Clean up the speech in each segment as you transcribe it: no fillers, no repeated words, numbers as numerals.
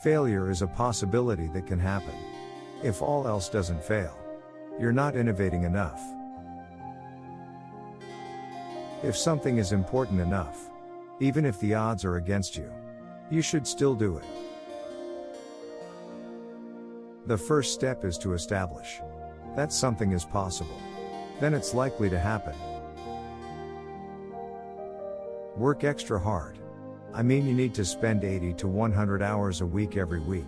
Failure is a possibility that can happen. If all else doesn't fail, you're not innovating enough. If something is important enough, even if the odds are against you, you should still do it. The first step is to establish that something is possible. Then it's likely to happen. Work extra hard. I mean, you need to spend 80 to 100 hours a week every week.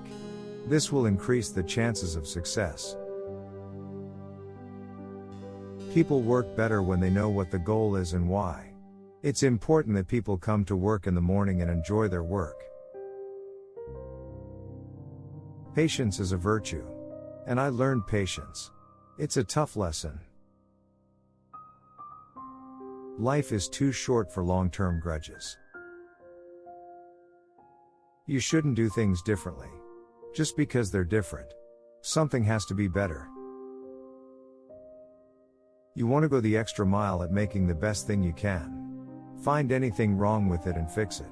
This will increase the chances of success. People work better when they know what the goal is and why. It's important that people come to work in the morning and enjoy their work. Patience is a virtue. And I learned patience. It's a tough lesson. Life is too short for long-term grudges. You shouldn't do things differently. Just because they're different. Something has to be better. You want to go the extra mile at making the best thing you can. Find anything wrong with it and fix it.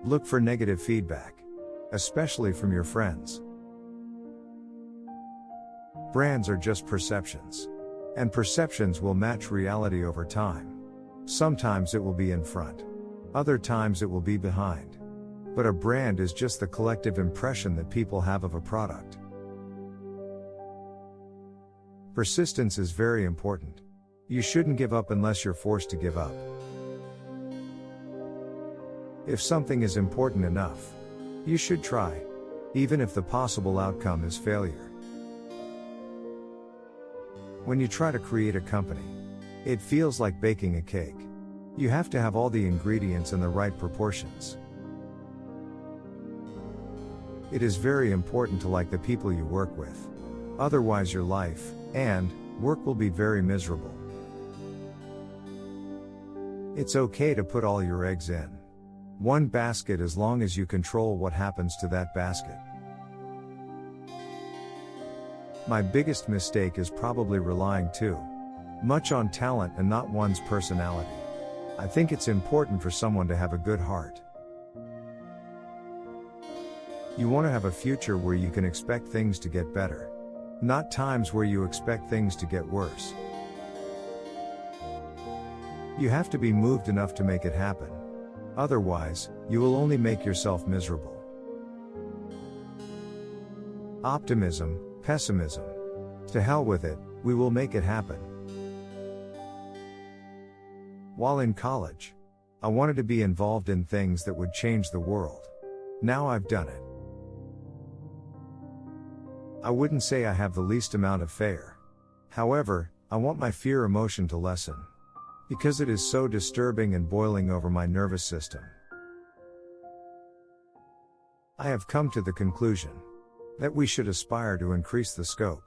Look for negative feedback. Especially from your friends. Brands are just perceptions. And perceptions will match reality over time. Sometimes it will be in front. Other times it will be behind. But a brand is just the collective impression that people have of a product. Persistence is very important. You shouldn't give up unless you're forced to give up. If something is important enough, you should try, even if the possible outcome is failure. When you try to create a company, it feels like baking a cake. You have to have all the ingredients in the right proportions. It is very important to like the people you work with. Otherwise your life and work will be very miserable. It's okay to put all your eggs in one basket as long as you control what happens to that basket. My biggest mistake is probably relying too much on talent and not one's personality. I think it's important for someone to have a good heart. You want to have a future where you can expect things to get better. Not times where you expect things to get worse. You have to be moved enough to make it happen. Otherwise, you will only make yourself miserable. Optimism, pessimism. To hell with it, we will make it happen. While in college, I wanted to be involved in things that would change the world. Now I've done it. I wouldn't say I have the least amount of fear. However, I want my fear emotion to lessen. Because it is so disturbing and boiling over my nervous system. I have come to the conclusion that we should aspire to increase the scope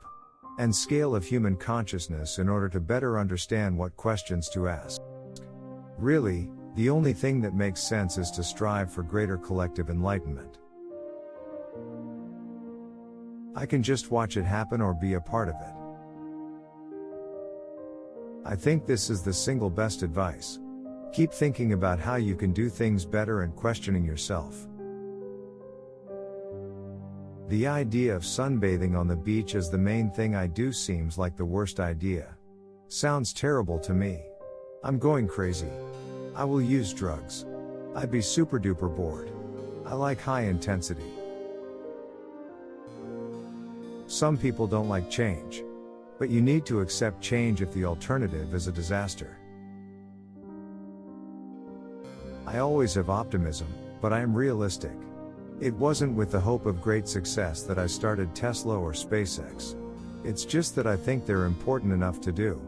and scale of human consciousness in order to better understand what questions to ask. Really, the only thing that makes sense is to strive for greater collective enlightenment. I can just watch it happen or be a part of it. I think this is the single best advice. Keep thinking about how you can do things better and questioning yourself. The idea of sunbathing on the beach as the main thing I do seems like the worst idea. Sounds terrible to me. I'm going crazy. I will use drugs. I'd be super duper bored. I like high intensity. Some people don't like change. But you need to accept change if the alternative is a disaster. I always have optimism, but I am realistic. It wasn't with the hope of great success that I started Tesla or SpaceX. It's just that I think they're important enough to do.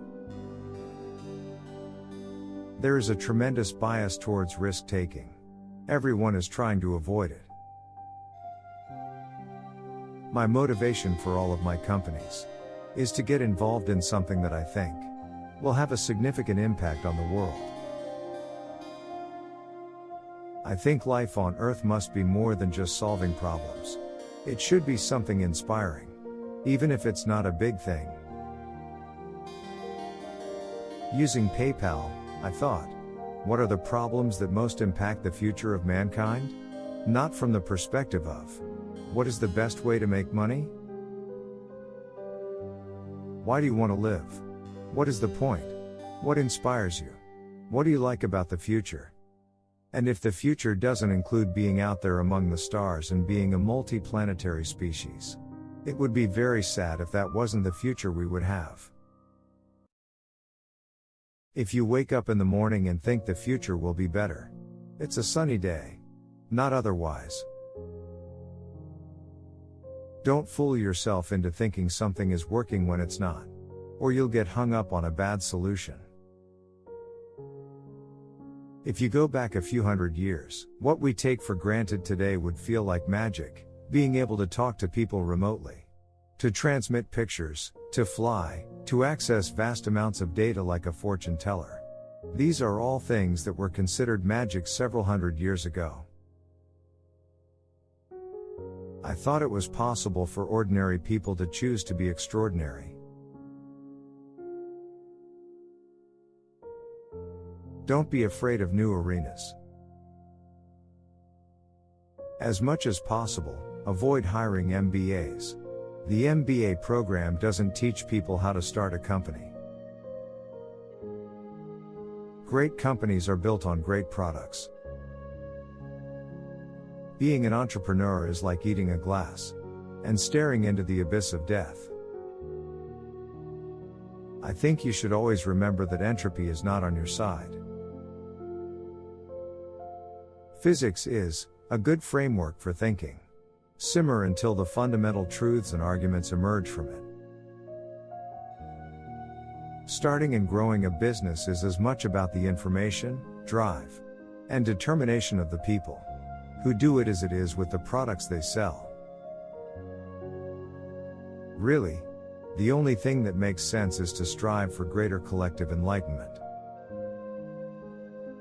There is a tremendous bias towards risk-taking. Everyone is trying to avoid it. My motivation for all of my companies is to get involved in something that I think will have a significant impact on the world. I think life on Earth must be more than just solving problems. It should be something inspiring, even if it's not a big thing. Using PayPal, I thought, what are the problems that most impact the future of mankind? Not from the perspective of, What is the best way to make money? Why do you want to live? What is the point? What inspires you? What do you like about the future? And if the future doesn't include being out there among the stars and being a multi-planetary species, it would be very sad if that wasn't the future we would have. If you wake up in the morning and think the future will be better, it's a sunny day. Not otherwise. Don't fool yourself into thinking something is working when it's not, or you'll get hung up on a bad solution. If you go back a few hundred years, what we take for granted today would feel like magic, being able to talk to people remotely, to transmit pictures, to fly, to access vast amounts of data like a fortune teller. These are all things that were considered magic several hundred years ago. I thought it was possible for ordinary people to choose to be extraordinary. Don't be afraid of new arenas. As much as possible, avoid hiring MBAs. The MBA program doesn't teach people how to start a company. Great companies are built on great products. Being an entrepreneur is like eating a glass and staring into the abyss of death. I think you should always remember that entropy is not on your side. Physics is a good framework for thinking. Simmer until the fundamental truths and arguments emerge from it. Starting and growing a business is as much about the information, drive, and determination of the people who do it as it is with the products they sell. Really, the only thing that makes sense is to strive for greater collective enlightenment.